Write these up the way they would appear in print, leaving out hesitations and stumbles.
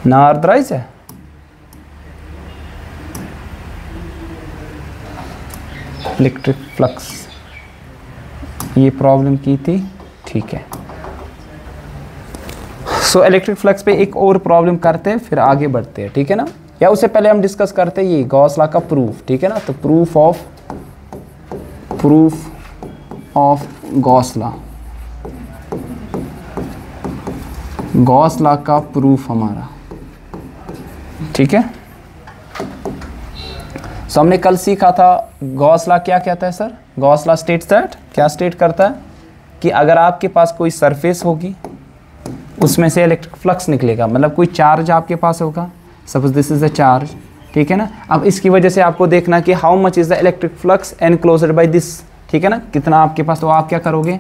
ना अर्थराइज है, electric flux, ये प्रॉब्लम की थी, ठीक है। सो इलेक्ट्रिक फ्लक्स पे एक और प्रॉब्लम करते हैं फिर आगे बढ़ते हैं, ठीक है ना। या उससे पहले हम डिस्कस करते हैं ये गॉस लॉ का प्रूफ, ठीक है ना। तो proof of Gauss law, Gauss law का प्रूफ हमारा, ठीक है। सो हमने कल सीखा था गॉस लॉ क्या कहता है sir. Gauss law states that, क्या स्टेट करता है कि अगर आपके पास कोई सरफेस होगी उसमें से इलेक्ट्रिक फ्लक्स निकलेगा, मतलब कोई चार्ज आपके पास होगा, suppose this is a charge, ठीक है ना। अब इसकी वजह से आपको देखना कि how much is the electric flux enclosed by this, ठीक है ना, कितना आपके पास। तो आप क्या करोगे,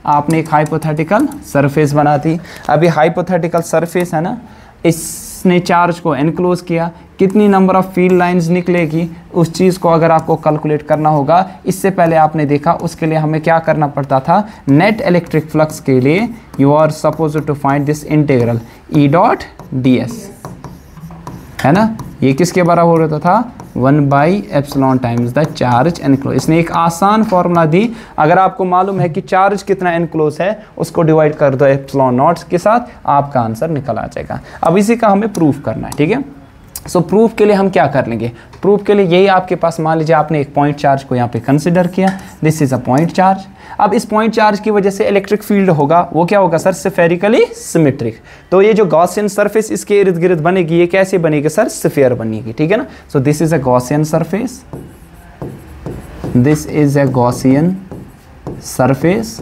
आपने एक हाइपोथेटिकल सरफेस बना दी। अभी हाइपोथेटिकल सरफेस है ना, इसने चार्ज को एनक्लोज किया, कितनी नंबर ऑफ फील्ड लाइंस निकलेगी उस चीज़ को अगर आपको कैलकुलेट करना होगा। इससे पहले आपने देखा उसके लिए हमें क्या करना पड़ता था, नेट इलेक्ट्रिक फ्लक्स के लिए you are suppose to find this integral E dot D S, है ना। ये किसके बराबर होता था, 1/ε टाइम्स द चार्ज एनक्लोज। इसने एक आसान फॉर्मूला दी, अगर आपको मालूम है कि चार्ज कितना एनक्लोज है उसको डिवाइड कर दो ε0 के साथ, आपका आंसर निकल आ जाएगा। अब इसी का हमें प्रूफ करना है, ठीक है। सो प्रूफ के लिए हम क्या कर लेंगे, प्रूफ के लिए यही आपके पास, मान लीजिए आपने एक पॉइंट चार्ज को यहाँ पे कंसिडर किया, this is a point charge. अब इस पॉइंट चार्ज की वजह से इलेक्ट्रिक फील्ड होगा, वो क्या होगा सर, स्फेरिकली सिमेट्रिक। तो ये जो गॉसियन सरफेस इसके इर्द गिर्द बनेगी, ये कैसे बनेगी सर, स्फीयर बनेगी, ठीक है ना। So this is a Gaussian surface, this is a Gaussian surface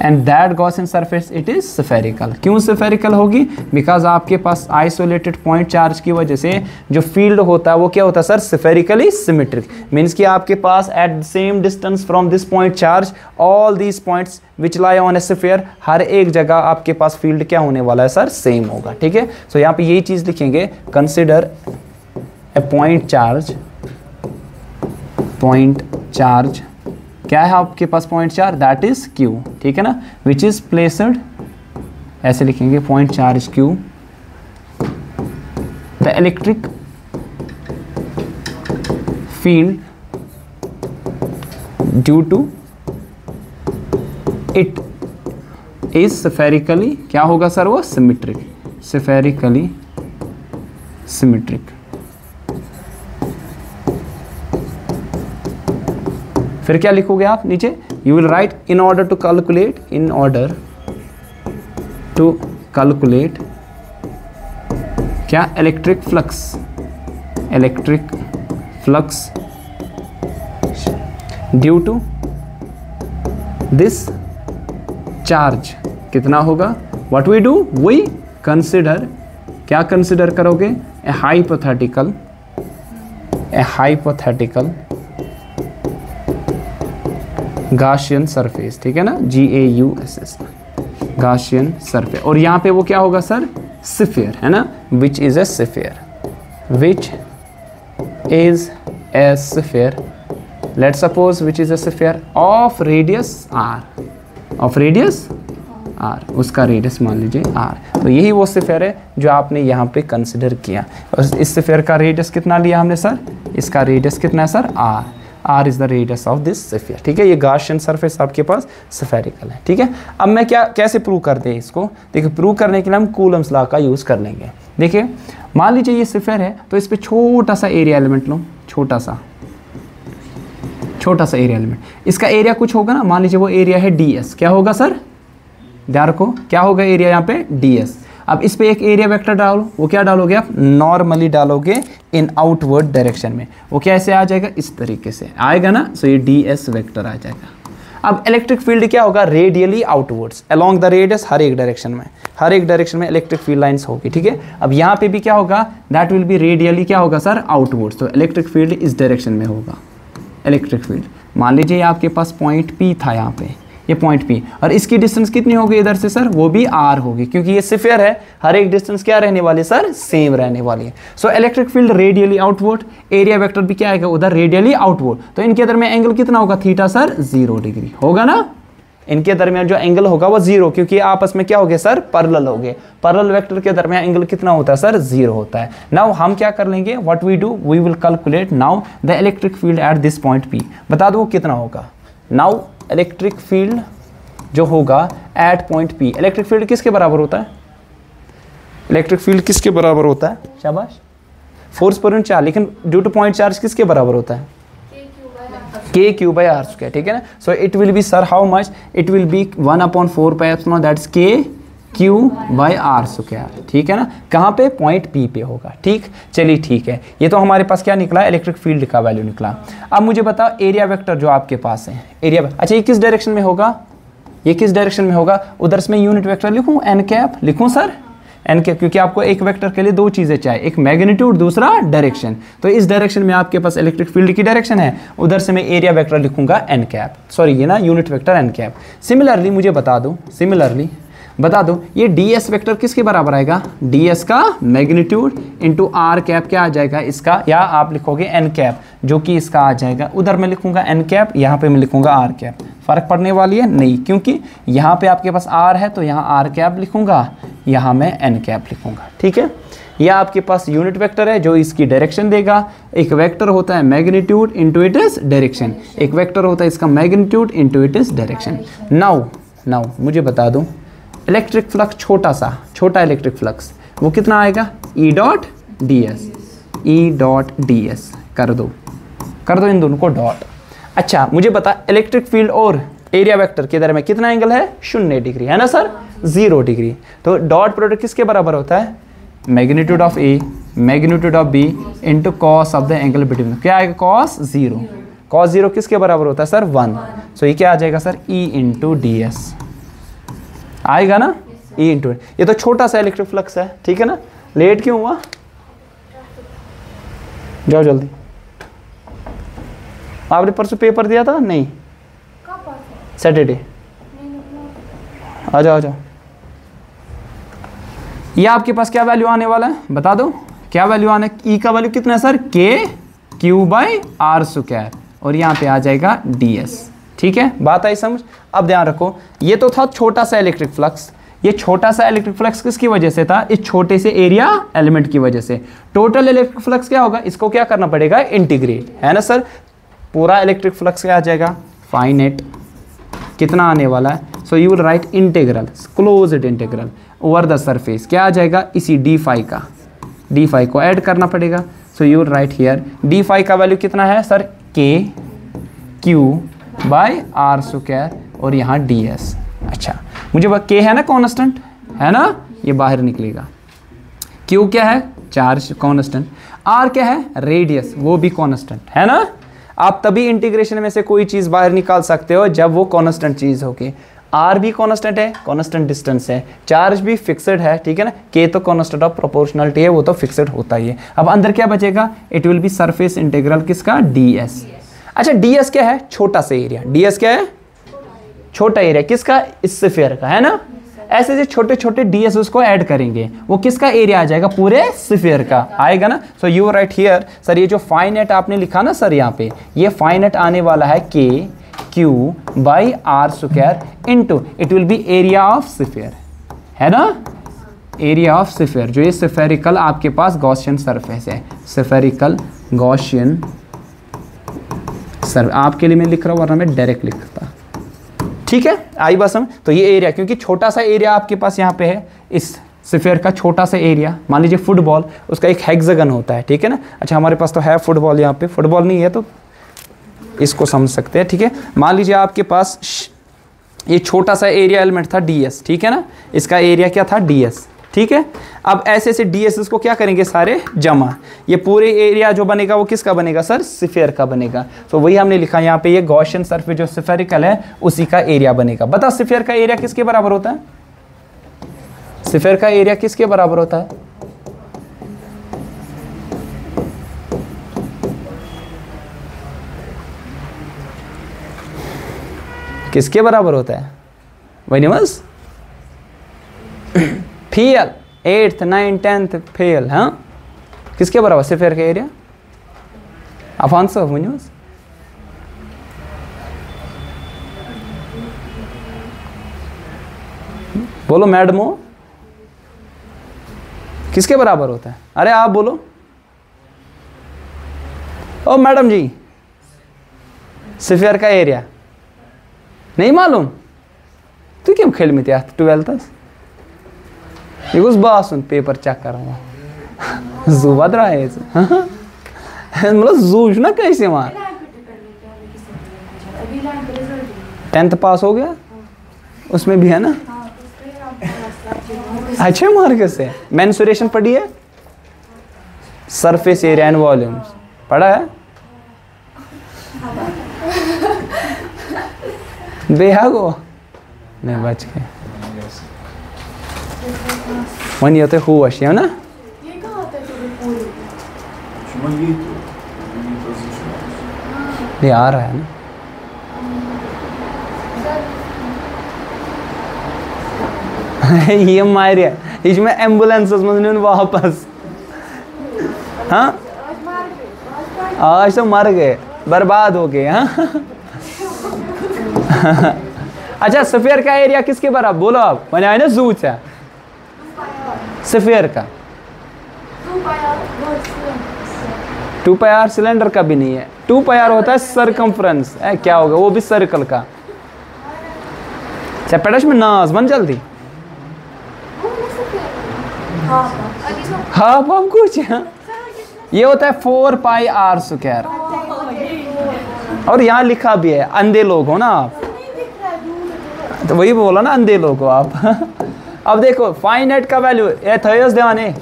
and that Gaussian surface it is spherical. क्यों स्फेरिकल होगी, बिकॉज आपके पास आइसोलेटेड पॉइंट चार्ज की वजह से जो फील्ड होता है वो क्या होता है सर, स्फेरिकली सिमेट्रिक। मीन्स कि आपके पास at the same distance from this point charge all these points which lie on a sphere, हर एक जगह आपके पास फील्ड क्या होने वाला है सर, सेम होगा, ठीक है। सो यहाँ पे यही चीज लिखेंगे, consider a point charge, point charge क्या है आपके पास, point charge that is Q, ठीक है ना, विच इज प्लेस्ड, ऐसे लिखेंगे point charge Q, the electric field due to it is spherically, क्या होगा सर वो, सिमेट्रिक, स्फेरिकली सिमेट्रिक। फिर क्या लिखोगे आप नीचे, you will write in order to calculate, in order to calculate क्या, electric flux, electric flux due to this charge, कितना होगा, what we do, we consider, क्या कंसिडर करोगे, ए हाइपोथेटिकल गॉसियन सरफेस, ठीक है ना, GAUSS, गॉसियन सरफेस। और यहाँ पे वो क्या होगा सर, स्फीयर, है ना, which is a sphere, which is a sphere, let suppose which is a sphere of radius r, of radius r, उसका रेडियस मान लीजिए r। तो यही वो स्फीयर है जो आपने यहाँ पे कंसिडर किया। और इस स्फीयर का रेडियस कितना लिया हमने सर, इसका रेडियस कितना है sir, r is the radius of this sphere, ठीक है। ये गॉसियन सरफेस आपके पास स्फेरिकल है, ठीक है। अब मैं क्या कैसे प्रूव करते हैं इसको, देखिए प्रूव करने के लिए हम कूलम्स लॉ का यूज कर लेंगे। देखिए मान लीजिए ये स्फीयर है, तो इस पे छोटा सा एरिया एलिमेंट लो, छोटा सा एरिया एलिमेंट, इसका एरिया कुछ होगा ना, मान लीजिए वो एरिया है ds, क्या होगा सर, ध्यान रखो क्या होगा एरिया यहाँ पे, ds। अब इस पे एक एरिया वेक्टर डालो, वो क्या डालोगे आप, नॉर्मली डालोगे इन आउटवर्ड डायरेक्शन में, वो कैसे आ जाएगा, इस तरीके से आएगा ना, सो ये ds वेक्टर आ जाएगा। अब इलेक्ट्रिक फील्ड क्या होगा, radially outwards along the radius, हर एक डायरेक्शन में इलेक्ट्रिक फील्ड लाइंस होगी, ठीक है। अब यहाँ पे भी क्या होगा, दैट विल बी रेडियली क्या होगा सर, आउटवर्ड्स। तो इलेक्ट्रिक फील्ड इस डायरेक्शन में होगा, इलेक्ट्रिक फील्ड। मान लीजिए आपके पास पॉइंट P था यहाँ पे, ये पॉइंट P, और इसकी डिस्टेंस कितनी होगी इधर से सर, वो भी r होगी, क्योंकि ये स्फीयर है, हर एक डिस्टेंस क्या रहने वाली है सर, सेम रहने वाली है। So electric field radially outward, area vector भी क्या आएगा उधर, रेडियली आउटवर्ड। तो इनके अंदर में एंगल कितना होगा, थीटा सर 0 डिग्री होगा ना, इनके दरमियान जो एंगल होगा वो 0, क्योंकि आपस में क्या हो गए सर, पैरेलल हो गए। पैरेलल वेक्टर के दरमियान एंगल कितना होता है सर, 0 होता है। नाउ हम क्या कर लेंगे, what we do, we will calculate now the electric field at this point P। बता दो कितना होगा। नाउ इलेक्ट्रिक फील्ड जो होगा at point P, electric field किसके बराबर होता है, इलेक्ट्रिक फील्ड किसके बराबर होता है, शाबाश, फोर्स पर यूनिट चार्ज, लेकिन ड्यू टू पॉइंट चार्ज किसके बराबर होता है, k/r², ठीक है ना। So it will be sir how much, it will be 1/4πε that's k/r², ठीक है ना। कहाँ पे, पॉइंट P पे होगा, ठीक। चलिए ठीक है, ये तो हमारे पास क्या निकला, इलेक्ट्रिक फील्ड का वैल्यू निकला। अब मुझे बताओ एरिया वेक्टर जो आपके पास है, एरिया, अच्छा ये किस डायरेक्शन में होगा, ये किस डायरेक्शन में होगा, उधर से मैं यूनिट वेक्टर लिखूं, n कैप लिखूं सर, n कैप, क्योंकि आपको एक वेक्टर के लिए दो चीजें चाहिए, एक मैग्नीट्यूड, दूसरा डायरेक्शन। तो इस डायरेक्शन में आपके पास इलेक्ट्रिक फील्ड की डायरेक्शन है, उधर से मैं एरिया वेक्टर लिखूंगा n कैप, सॉरी ये ना unit vector n cap. Similarly मुझे बता दो, सिमिलरली बता दो ये ds वेक्टर किसके बराबर आएगा, ds का मैग्नीट्यूड इंटू r कैप क्या आ जाएगा इसका, या आप लिखोगे n कैप जो कि इसका आ जाएगा, उधर मैं लिखूंगा n कैप, यहाँ पे मैं लिखूंगा r कैप। फर्क पड़ने वाली है नहीं, क्योंकि यहाँ पे आपके पास r है तो यहाँ r कैप लिखूंगा, यहाँ मैं n कैप लिखूंगा, ठीक है। यह आपके पास यूनिट वेक्टर है जो इसकी डायरेक्शन देगा। एक वेक्टर होता है magnitude into it is direction, एक वेक्टर होता है इसका magnitude into it is direction. Now मुझे बता दो इलेक्ट्रिक फ्लक्स, छोटा इलेक्ट्रिक फ्लक्स वो कितना आएगा, E डॉट ds कर दो इन दोनों को डॉट। अच्छा मुझे बता इलेक्ट्रिक फील्ड और एरिया वेक्टर के दरमियान कितना एंगल है, 0 डिग्री है ना सर, 0 डिग्री। तो डॉट प्रोडक्ट किसके बराबर होता है, magnitude of A magnitude of B into cos of the angle between, क्या आएगा, cos 0 किसके बराबर होता है सर, 1। सो ये क्या आ जाएगा सर, E इंटू ds आएगा ना, E इंटू, ये तो छोटा सा इलेक्ट्रिक फ्लक्स है, ठीक है ना। लेट क्यों हुआ, जाओ जल्दी, आपने परसों पेपर दिया था नहीं, सैटरडे, आ जाओ। ये आपके पास क्या वैल्यू आने वाला है, बता दो क्या वैल्यू आने, E का वैल्यू कितना है सर, k/r², और यहाँ पे आ जाएगा ds, ठीक है, बात आई समझ। अब ध्यान रखो ये तो था छोटा सा इलेक्ट्रिक फ्लक्स, ये छोटा सा इलेक्ट्रिक फ्लक्स किसकी वजह से था, इस छोटे से एरिया एलिमेंट की वजह से। टोटल इलेक्ट्रिक फ्लक्स क्या होगा, इसको क्या करना पड़ेगा, इंटीग्रेट, है ना सर। पूरा इलेक्ट्रिक फ्लक्स क्या आ जाएगा, फाइनेट, कितना आने वाला है, सो you will right integral, closed integral over the surface, क्या आ जाएगा, इसी डी फाई को ऐड करना पड़ेगा। So you will write here D phi का वैल्यू कितना है सर, k/r², और यहाँ ds। अच्छा मुझे k है ना कांस्टेंट, है ना, ये बाहर निकलेगा। q क्या है, चार्ज कांस्टेंट, r क्या है, रेडियस, वो भी कांस्टेंट, है ना। आप तभी इंटीग्रेशन में से कोई चीज़ बाहर निकाल सकते हो जब वो कांस्टेंट चीज़ होगी। r भी कांस्टेंट है, कांस्टेंट डिस्टेंस है, चार्ज भी फिक्स्ड है, ठीक है ना। k तो कांस्टेंट ऑफ प्रोपोर्शनलिटी है, वो तो फिक्स्ड होता ही है। अब अंदर क्या बचेगा, it will B surface integral किसका, ds। अच्छा ds क्या है, छोटा सा एरिया, ds क्या है, छोटा एरिया किसका, इस स्फीयर का, है ना। ऐसे जो छोटे छोटे ds उसको ऐड करेंगे, वो किसका एरिया आ जाएगा, पूरे स्फीयर का आएगा ना। So you right here sir, ये जो फाइनेट आपने लिखा ना सर, यहाँ पे ये फाइनेट आने वाला है k/r² into it will B area of sphere, है ना, एरिया ऑफ स्फीयर, जो ये स्फेरिकल आपके पास गॉसियन सरफेस है, स्फेरिकल गॉसियन सर, आपके लिए मैं लिख रहा हूँ वरना मैं डायरेक्ट लिखता, ठीक है, आई बस हम। तो ये एरिया, क्योंकि छोटा सा एरिया आपके पास यहाँ पे है, इस स्फीयर का छोटा सा एरिया, मान लीजिए फुटबॉल, उसका एक हेक्सागन होता है, ठीक है ना। अच्छा हमारे पास तो है फुटबॉल, यहाँ पे फुटबॉल नहीं है तो इसको समझ सकते हैं, ठीक है। मान लीजिए आपके पास ये छोटा सा एरिया एलिमेंट था ds, ठीक है ना, इसका एरिया क्या था, ds, ठीक है। अब ऐसे ऐसे ds को क्या करेंगे, सारे जमा, ये पूरे एरिया जो बनेगा वो किसका बनेगा सर, स्फीयर का बनेगा। तो वही हमने लिखा यहाँ पे, ये गॉसियन सरफेस जो स्फेरिकल है उसी का एरिया बनेगा। बता स्फीयर का एरिया किसके बराबर होता है, स्फीयर का एरिया किसके बराबर होता है, किसके बराबर होता है, वही बस fail 8th 9th 10th fail, हाँ किसके बराबर, स्फीयर का एरिया, आप आंसर बस बोलो मैडमो, किसके बराबर होता है? अरे आप बोलो। ओ मैडम जी, स्फीयर का एरिया नहीं मालूम? तू क्यों खेल में थे 12th? ये कुछ बात सुन, पेपर चेक कर रहा हूँ। जू बद रहा है मतलब जूझ ना कैसे वहाँ। 10th पास हो गया, उसमें भी है ना अच्छे मार्क से। मेंसुरेशन पढ़ी है, सरफेस एरिया एंड वॉल्यूम्स पढ़ा है? बेहागो नहीं बच के वन ये होते हुश है ना। ये आ रहा है ना। ये मारिया इसमें एम्बुलेंस में वापस। हाँ आज तो मर गए, बर्बाद हो गए। हाँ अच्छा, स्फीयर का एरिया किसके बराबर बोलो आप? मैंने आया ना जू से। स्फीयर का 2 पाई आर सिलेंडर का भी नहीं है। 2 पाई आर होता है सरकमफ्रेंस। क्या होगा वो भी सर्कल का। चैप्टर्स में नाज बन जल्दी। हाँ हम कुछ ये होता है 4 पाई आर स्क्वायर। और यहाँ लिखा भी है, अंधे लोग हो ना आप, तो वही बोला ना अंधे लोग हो आप। अब देखो फाइनाइट का वैल्यू ये थर्स ध्यान है।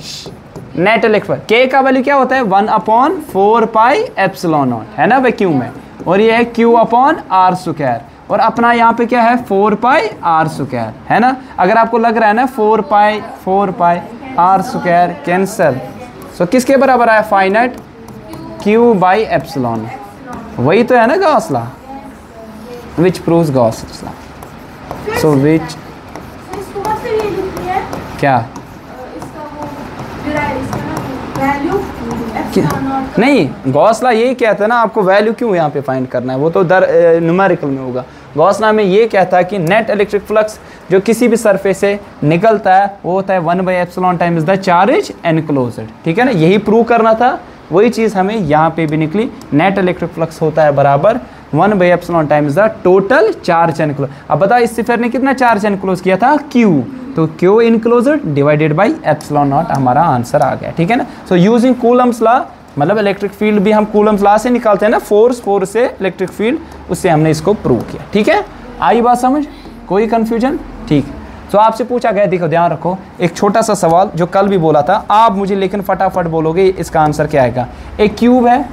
नेट इलेक्ट्रिक के का वैल्यू क्या होता है? 1/4 पाई एप्सिलॉन नॉट है ना वैक्यूम में, और ये है Q/r स्क्वायर। और अपना यहाँ पे क्या है? 4 पाई r स्क्वायर है ना। अगर आपको लग रहा है ना 4 पाई r स्क्वायर कैंसल, सो किसके बराबर आया? फाइनाइट Q/एप्सिलॉन। वही तो है ना गॉस लॉ, विच प्रूव्स गॉस लॉ। सो विच क्या नहीं, गॉस लॉ यही कहता है ना आपको वैल्यू क्यों यहाँ पे फाइंड करना है, वो तो न्यूमेरिकल में होगा। गॉस लॉ में ये कहता है कि नेट इलेक्ट्रिक फ्लक्स जो किसी भी सरफेस से निकलता है वो होता है 1/एप्सिलॉन टाइम्स द चार्ज एनक्लोज्ड। ठीक है ना, यही प्रूव करना था, वही चीज़ हमें यहाँ पे भी निकली। नेट इलेक्ट्रिक फ्लक्स होता है बराबर 1/एप्सिलॉन times the total charge enclose. अब बताओ इस स्फीयर ने कितना चार्ज एनक्लोज किया था? Q, तो Q enclosed divided by epsilon not हमारा आंसर आ गया। ठीक है ना। सो यूजिंग कूलम्स लॉ, मतलब इलेक्ट्रिक फील्ड भी हम कूलम्स लॉ से निकालते हैं ना, फोर्स से इलेक्ट्रिक फील्ड, उससे हमने इसको प्रूव किया। ठीक है, आई बात समझ? कोई कंफ्यूजन? ठीक। तो आपसे पूछा गया, देखो ध्यान रखो, एक छोटा सा सवाल जो कल भी बोला था आप मुझे, लेकिन फटाफट बोलोगे इसका आंसर क्या आएगा। एक क्यूब है,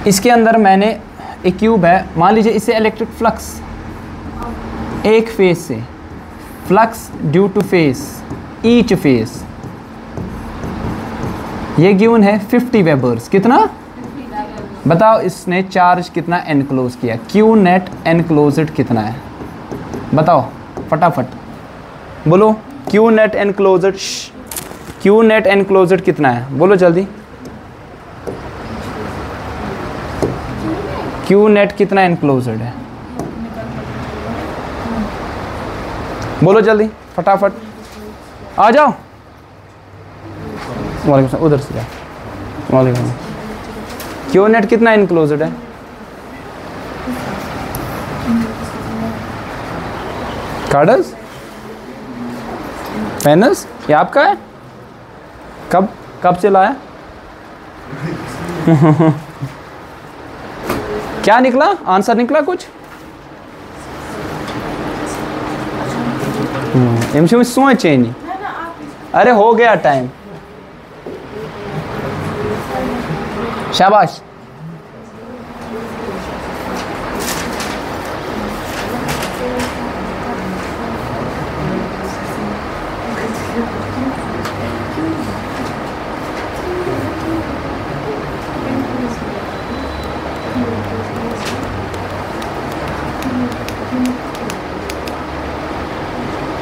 इसके अंदर मैंने एक क्यूब है, मान लीजिए इसे इलेक्ट्रिक फ्लक्स एक फेज से, flux due two phase, each phase, ये गिवन है 50 वेबर्स। कितना बताओ, इसने चार्ज कितना एनक्लोज किया? क्यू नेट एनक्लोज्ड कितना है बताओ फटाफट बोलो। Q net enclosed, Q net enclosed कितना है बोलो जल्दी। क्यू नेट कितना एनक्लोज्ड है बोलो जल्दी फटाफट, आ जाओ। वालेकुम, उधर से जाओ। वालेकुम। क्यू नेट कितना इनक्लोज्ड है? कार्डस, पेनस, ये आपका है? कब से लाया? क्या निकला आंसर? निकला कुछ? एमसी सोचे नहीं। अरे हो गया टाइम, शाबाश।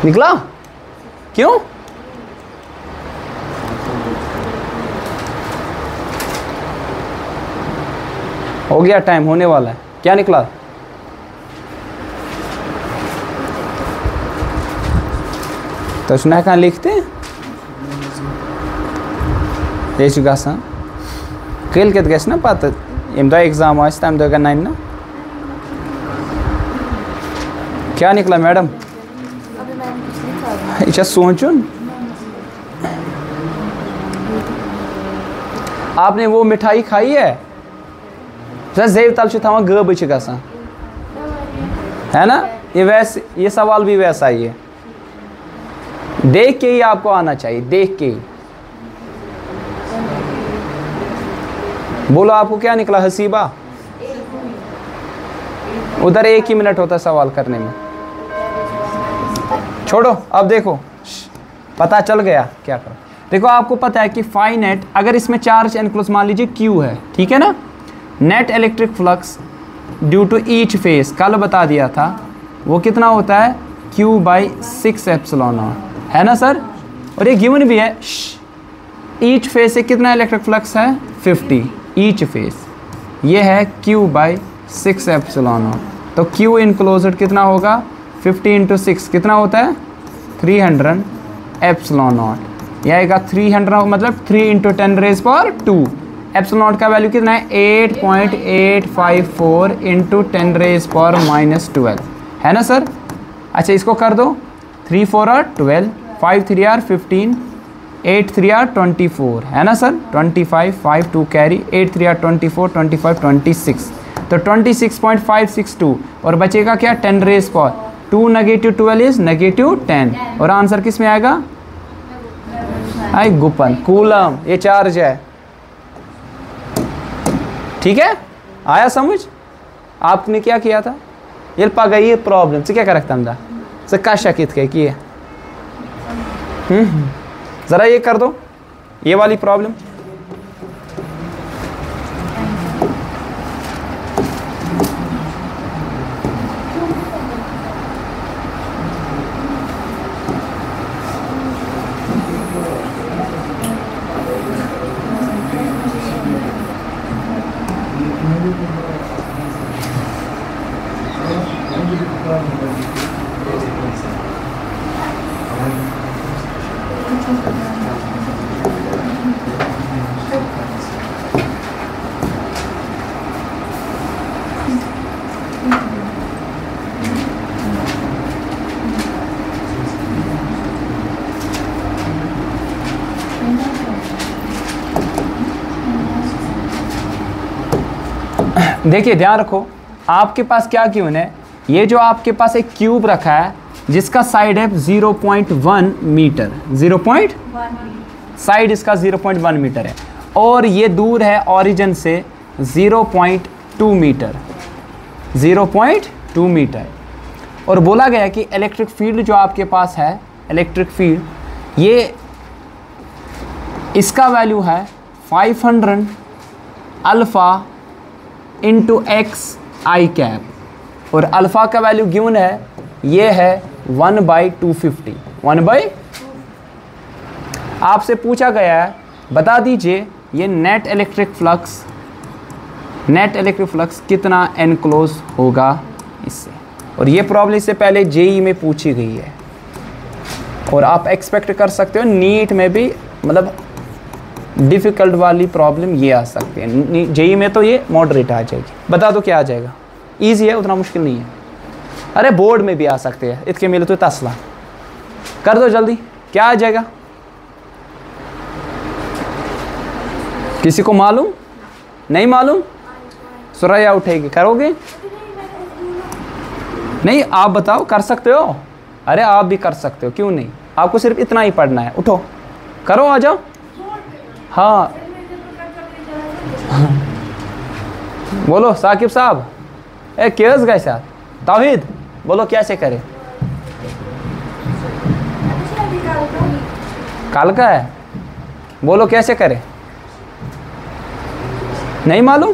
निकला? क्यों? हो गया टाइम, होने वाला है। क्या निकला? तो उसने कहाँ लिखते ये गसान कल कत गस ना पत यम दो एग्जाम आस तम दो नन ना क्या निकला मैडम यह सोचुन आपने वो मिठाई खाई है जेब तल थवान गब गसान है ना ये सवाल भी वैसा ही है देख के ही आपको आना चाहिए देख के ही बोलो आपको क्या निकला हसीबा उधर 1 ही मिनट होता है सवाल करने में छोड़ो अब देखो पता चल गया क्या करो देखो आपको पता है कि फाई नेट अगर इसमें चार्ज एनक्लोज मान लीजिए Q है ठीक है ना net electric flux due to each face कल बता दिया था वो कितना होता है Q/6 एप्सिलॉन है ना सर और ये गिवन भी है ईच फेस से कितना इलेक्ट्रिक फ्लक्स है 50 ईच फेस ये है Q/6 एप्सिलॉन तो Q इनक्लोज्ड कितना होगा 50 × 6 कितना होता है 300 एप्सिलॉन नॉट यह आएगा 300 मतलब 3 × 10⁻²। एप्सिलॉन नॉट का वैल्यू कितना है 8.854 × 10⁻⁻12 है ना सर। अच्छा इसको कर दो 3 4 are 12 5 3 are 15 8 3 are 24 है ना सर 25 5 2 कैरी 8 3 are 24 25 26 तो 26.562 और बचेगा क्या 10⁻²2 नेगेटिव 12 इज नेगेटिव 10 और आंसर किस में आएगा आई गुपन कूलम ये चार्ज है ठीक है आया समझ आपने क्या किया था ये पा गई प्रॉब्लम से क्या कर रखता था से का शकित के किए ज़रा ये कर दो ये वाली प्रॉब्लम देखिए ध्यान रखो आपके पास क्या क्यूब है ये जो आपके पास एक क्यूब रखा है जिसका साइड है 0.1 मीटर 0.1 साइड इसका 0.1 मीटर है और ये दूर है ओरिजिन से 0.2 मीटर 0.2 मीटर और बोला गया कि इलेक्ट्रिक फील्ड जो आपके पास है इलेक्ट्रिक फील्ड ये इसका वैल्यू है 500 अल्फ़ा इंटू एक्स आई कैप और अल्फ़ा का वैल्यू गिवन है ये है 1/250 1/। आपसे पूछा गया है बता दीजिए ये नेट इलेक्ट्रिक फ्लक्स कितना एनक्लोज होगा इससे और ये प्रॉब्लम इससे पहले जेई में पूछी गई है और आप एक्सपेक्ट कर सकते हो नीट में भी मतलब डिफ़िकल्ट वाली प्रॉब्लम ये आ सकती है जेई में तो ये मॉडरेट आ जाएगी बता दो क्या आ जाएगा इजी है उतना मुश्किल नहीं है अरे बोर्ड में भी आ सकते हैं इसके मिले तो तसला कर दो जल्दी क्या आ जाएगा किसी को मालूम नहीं मालूम सुरैया उठेगी करोगे नहीं आप बताओ कर सकते हो अरे आप भी कर सकते हो क्यों नहीं आपको सिर्फ इतना ही पढ़ना है उठो करो आ जाओ हाँ बोलो साकिब साहब ए केस गए साहब ताहिद बोलो कैसे करे कल का है बोलो कैसे करे नहीं मालूम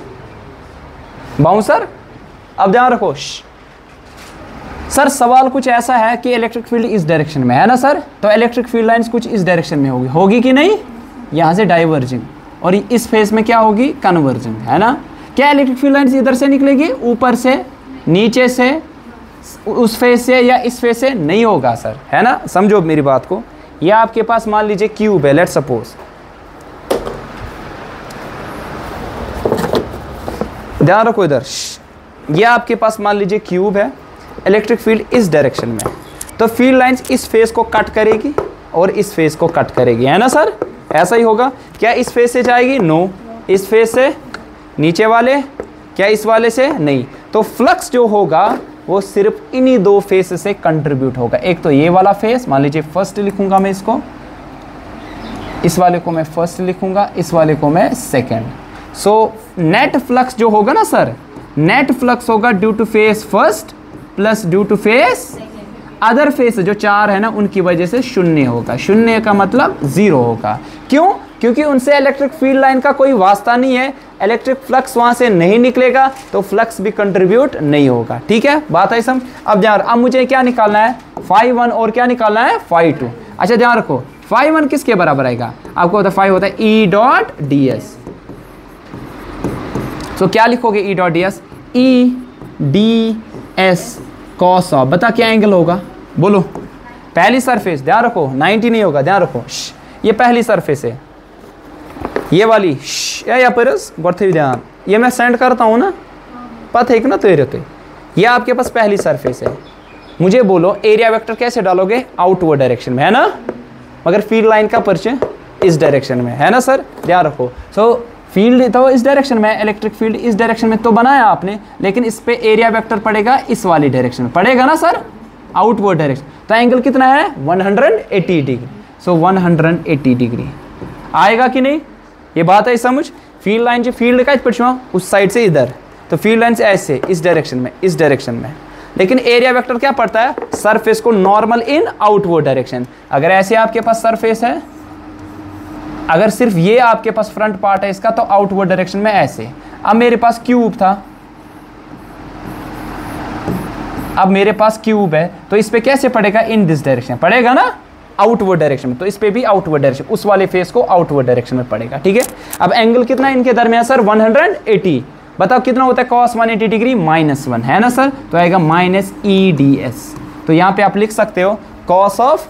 बाउंसर अब ध्यान रखो सर सवाल कुछ ऐसा है कि इलेक्ट्रिक फील्ड इस डायरेक्शन में है ना सर तो इलेक्ट्रिक फील्ड लाइंस कुछ इस डायरेक्शन में होगी कि नहीं यहाँ से डाइवर्जिंग और इस फेस में क्या होगी कन्वर्जिंग है ना क्या इलेक्ट्रिक फील्ड लाइंस इधर से निकलेगी ऊपर से नीचे से उस फेस से या इस फेस से नहीं होगा सर, है ना, समझो मेरी बात को। ये आपके पास मान लीजिए क्यूब है, लेट्स सपोज, ध्यान रखो इधर, ये आपके पास मान लीजिए क्यूब है, इलेक्ट्रिक फील्ड इस डायरेक्शन में, तो फील्ड लाइंस इस फेस को कट करेगी और इस फेस को कट करेगी, है ना सर, ऐसा ही होगा। क्या इस फेस से जाएगी? नो। इस फेस से? नीचे वाले? क्या इस वाले से? नहीं। तो फ्लक्स जो होगा वो सिर्फ इन्हीं दो फेस से कंट्रीब्यूट होगा। एक तो ये वाला फेस, मान लीजिए फर्स्ट लिखूंगा मैं इसको, इस वाले को मैं फर्स्ट लिखूंगा, इस वाले को मैं सेकंड। सो नेट फ्लक्स जो होगा ना सर, नेट फ्लक्स होगा due to face first plus due to face other face जो चार है ना उनकी वजह से शून्य होगा। शून्य का मतलब जीरो होगा। क्यों? क्योंकि उनसे इलेक्ट्रिक फील्ड लाइन का कोई वास्ता नहीं है, इलेक्ट्रिक फ्लक्स वहां से नहीं निकलेगा, तो फ्लक्स भी कंट्रीब्यूट नहीं होगा। ठीक है, बात है समझ। अब ध्यान, अब मुझे क्या निकालना है? φ1 और क्या निकालना है? φ2। अच्छा ध्यान रखो, φ1 किसके बराबर आएगा? आपको होता है फाई होता है ई डॉट डी एस। तो क्या लिखोगे ई dot D S? E D S cos of, बता क्या एंगल होगा? बोलो। पहली सरफेस, ध्यान रखो 90 नहीं होगा, ध्यान रखो, ये पहली सरफेस है, ये वाली या पर ध्यान, ये मैं सेंड करता हूँ ना, पता है कि ना तेरे तो ये आपके पास पहली सरफेस है। मुझे बोलो एरिया वेक्टर कैसे डालोगे? आउटवर्ड डायरेक्शन में, है ना, मगर फील्ड लाइन का परिचय इस डायरेक्शन में, है ना सर, ध्यान रखो। सो फील्ड तो इस डायरेक्शन में, इलेक्ट्रिक फील्ड इस डायरेक्शन में तो बनाया आपने, लेकिन इस पे एरिया वेक्टर पड़ेगा इस वाली डायरेक्शन में, पड़ेगा ना सर, आउटवर्ड डायरेक्शन। तो एंगल कितना है? 180 डिग्री। सो 180 डिग्री आएगा कि नहीं? ये बात है समझ। फील्ड लाइन जो फील्ड का पछुआ उस साइड से इधर, तो फील्ड लाइन से ऐसे इस डायरेक्शन में, इस डायरेक्शन में, लेकिन एरिया वेक्टर क्या पड़ता है? सरफेस को नॉर्मल इन आउटवर्ड डायरेक्शन। अगर ऐसे आपके पास सरफेस है, अगर सिर्फ ये आपके पास फ्रंट पार्ट है इसका, तो आउटवर्ड डायरेक्शन में ऐसे। अब मेरे पास क्यूब था, अब मेरे पास क्यूब है, तो इस पे कैसे पड़ेगा? इन दिस डायरेक्शन पड़ेगा ना, आउटवर्ड डायरेक्शन में, तो इस पे भी आउटवर्ड डायरेक्शन, उस वाले फेस को आउटवर्ड डायरेक्शन में पड़ेगा। ठीक है, अब एंगल कितना इनके दरमियान सर? 180। बताओ कितना होता है cos 180 डिग्री? -1, है ना सर, तो आएगा माइनस ई डी एस। तो यहाँ पे आप लिख सकते हो cos ऑफ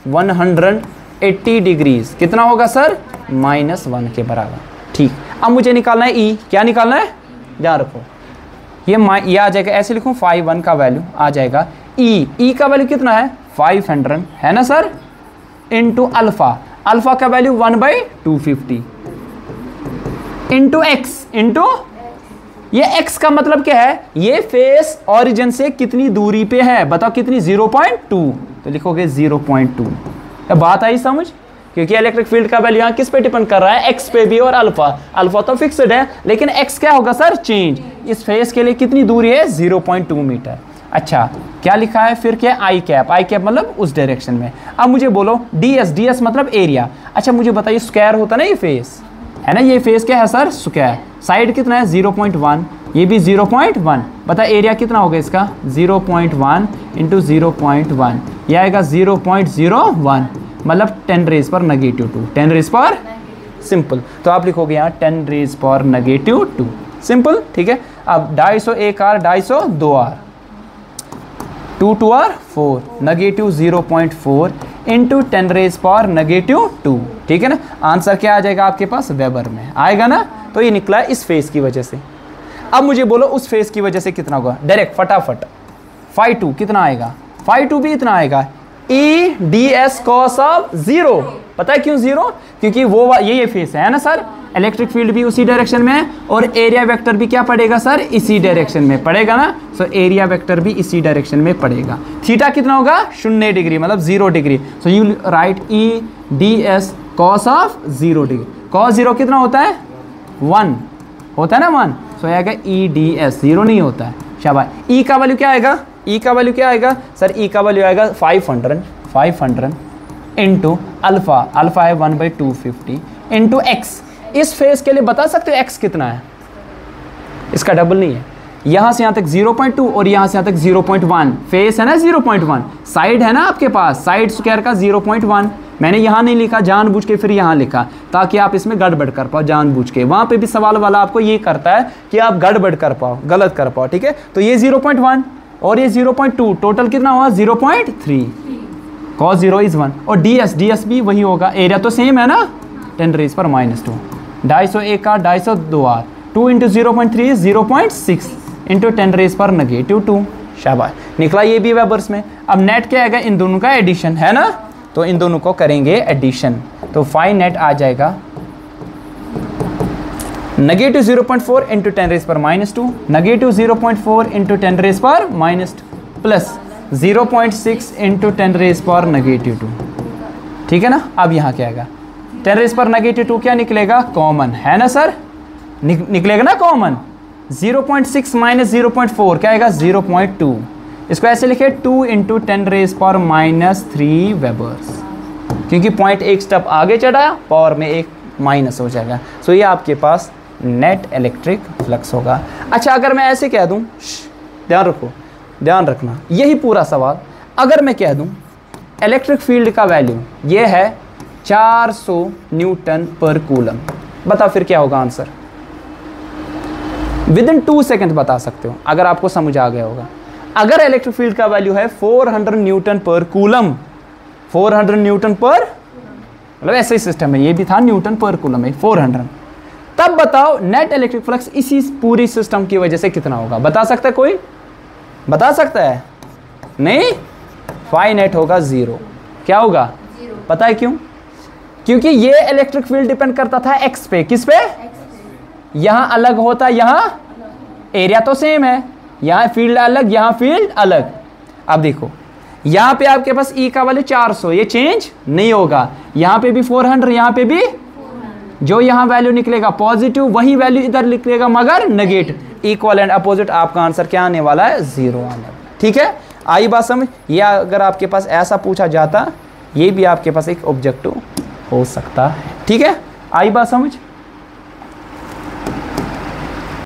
180 डिग्रीज कितना होगा सर? -1 के बराबर। ठीक, अब मुझे निकालना है ई। क्या निकालना है? ध्यान रखो, ये आ जाएगा, ऐसे लिखूं, φ1 का वैल्यू आ जाएगा ई का वैल्यू कितना है? 500, है ना सर, इंटू अल्फा, अल्फा का वैल्यू 1/250 इंटू एक्स, इंटू ये x का मतलब क्या है? ये फेस ओरिजिन से कितनी दूरी पे है? बताओ कितनी? 0.2, तो लिखोगे 0.2। बात आई समझ? क्योंकि इलेक्ट्रिक फील्ड का वैल्यू यहाँ किस पे डिपेंड कर रहा है? x पे भी, और अल्फा, अल्फा तो फिक्स्ड है, लेकिन x क्या होगा सर? चेंज। इस फेस के लिए कितनी दूरी है? 0.2 मीटर। अच्छा, क्या लिखा है फिर? क्या? आई कैप, आई कैप मतलब उस डायरेक्शन में। अब मुझे बोलो डी एस मतलब एरिया। अच्छा मुझे बताइए, स्क्वायर होता ना ये फेस, है ना, ये फेस क्या है सर? स्क्वायर। साइड कितना है? 0.1, ये भी 0.1। बता एरिया कितना होगा इसका? 0.1 इंटू 0.1, ये आएगा 0.01, मतलब 10 रेज पर -2, 10 रेज पर, सिंपल। तो आप लिखोगे यहाँ 10 रेज पर -2, सिंपल। ठीक है, अब 250 1 R, 250 2 R, 2 2 R 4, -0.4 into 10 raise पर -2। ठीक है ना, आंसर क्या आ जाएगा आपके पास? वेबर में आएगा ना। तो ये निकला इस फेस की वजह से। अब मुझे बोलो उस फेस की वजह से कितना होगा? डायरेक्ट फटाफट, φ2 कितना आएगा? φ2 भी इतना आएगा, E D S cos of 0। पता है क्यों 0? क्योंकि वो ये फेस है ना सर, इलेक्ट्रिक फील्ड भी उसी डायरेक्शन में है, और एरिया वेक्टर भी क्या पड़ेगा सर? इसी डायरेक्शन में पड़ेगा ना। सो एरिया वेक्टर भी इसी डायरेक्शन में पड़ेगा। थीटा कितना होगा? 0 डिग्री, मतलब 0 degree. So you right E D S cos of 0 degree. Cos 0 कितना होता है? 1 होता है ना, 1। सो आएगा ई डी एस, 0 नहीं होता है। शाबाश। ई का वैल्यू क्या आएगा? ई का वैल्यू क्या आएगा सर? ई का वैल्यू आएगा 500 इंटू अल्फा, अल्फा है 1/250 इंटू एक्स। इस फेस के लिए बता सकते हो एक्स कितना है? इसका डबल नहीं है, यहाँ से यहाँ तक 0.2 और यहाँ से यहाँ तक 0.1। फेस है ना 0.1, साइड है ना आपके पास, साइड स्क्वायर का 0.1। मैंने यहाँ नहीं लिखा जानबूझ के, फिर यहाँ लिखा ताकि आप इसमें गड़बड़ कर पाओ जानबूझ के। वहाँ पे भी सवाल वाला आपको ये करता है कि आप गड़बड़ कर पाओ, गलत कर पाओ। ठीक है, तो ये 0.1, और ये 0.2, टोटल कितना हुआ 0.3, cos 0 इज 1। और ds भी वही होगा, एरिया तो सेम है ना, 10⁻²। 250 एक का 250 2 आर, 2 इंटू 0.3 0.6 इंटू 10⁻²2। शाबाश, निकला ये भी वेबर्स में। अब नेट क्या आएगा, इन दोनों का एडिशन है ना, तो इन दोनों को करेंगे एडिशन, तो फाई नेट आ जाएगा negative 0.4 into 10⁻², negative 0.4 into 10⁻² plus 0.6 into 10⁻²। ठीक है ना। अब यहाँ क्या आएगा, 10⁻² क्या निकलेगा, कॉमन है ना सर, निकलेगा ना कॉमन। 0.6 माइनस 0.4 क्या आएगा, 0.2। इसको ऐसे लिखे 2 इंटू 10⁻³ वेबर्स, क्योंकि पॉइंट एक स्टेप आगे चढ़ा, पावर में एक माइनस हो जाएगा। सो ये आपके पास नेट इलेक्ट्रिक फ्लक्स होगा। अच्छा, अगर मैं ऐसे कह दूं, ध्यान रखो, ध्यान रखना, यही पूरा सवाल। अगर मैं कह दूं इलेक्ट्रिक फील्ड का वैल्यू ये है 400 न्यूटन पर कूलम, बता फिर क्या होगा आंसर। विद इन 2 सेकेंड बता सकते हो अगर आपको समझ आ गया होगा। अगर इलेक्ट्रिक फील्ड का वैल्यू है 400 न्यूटन पर कूलम, 400 न्यूटन पर, मतलब ऐसा ही सिस्टम है, ये भी था न्यूटन पर कूलम है 400, तब बताओ नेट इलेक्ट्रिक फ्लक्स इसी पूरी सिस्टम की वजह से कितना होगा। बता सकता है कोई, बता सकता है? नहीं, फाई नेट होगा 0। क्या होगा, पता है क्यों? क्योंकि ये इलेक्ट्रिक फील्ड डिपेंड करता था एक्स पे, किस पे, यहां अलग होता, यहां एरिया तो सेम है, यहां फील्ड अलग, यहां फील्ड अलग। अब देखो यहां पे आपके पास ई का वैल्यू 400, ये चेंज नहीं होगा, यहां पे भी 400, यहां पे भी, जो यहां वैल्यू निकलेगा पॉजिटिव वही वैल्यू इधर निकलेगा मगर नेगेटिव। इक्वल एंड अपोजिट, आपका आंसर क्या आने वाला है, 0 आने वाला। ठीक है, आई बात समझ। ये अगर आपके पास ऐसा पूछा जाता, ये भी आपके पास एक ऑब्जेक्टिव हो सकता है। ठीक है, आई बात समझ।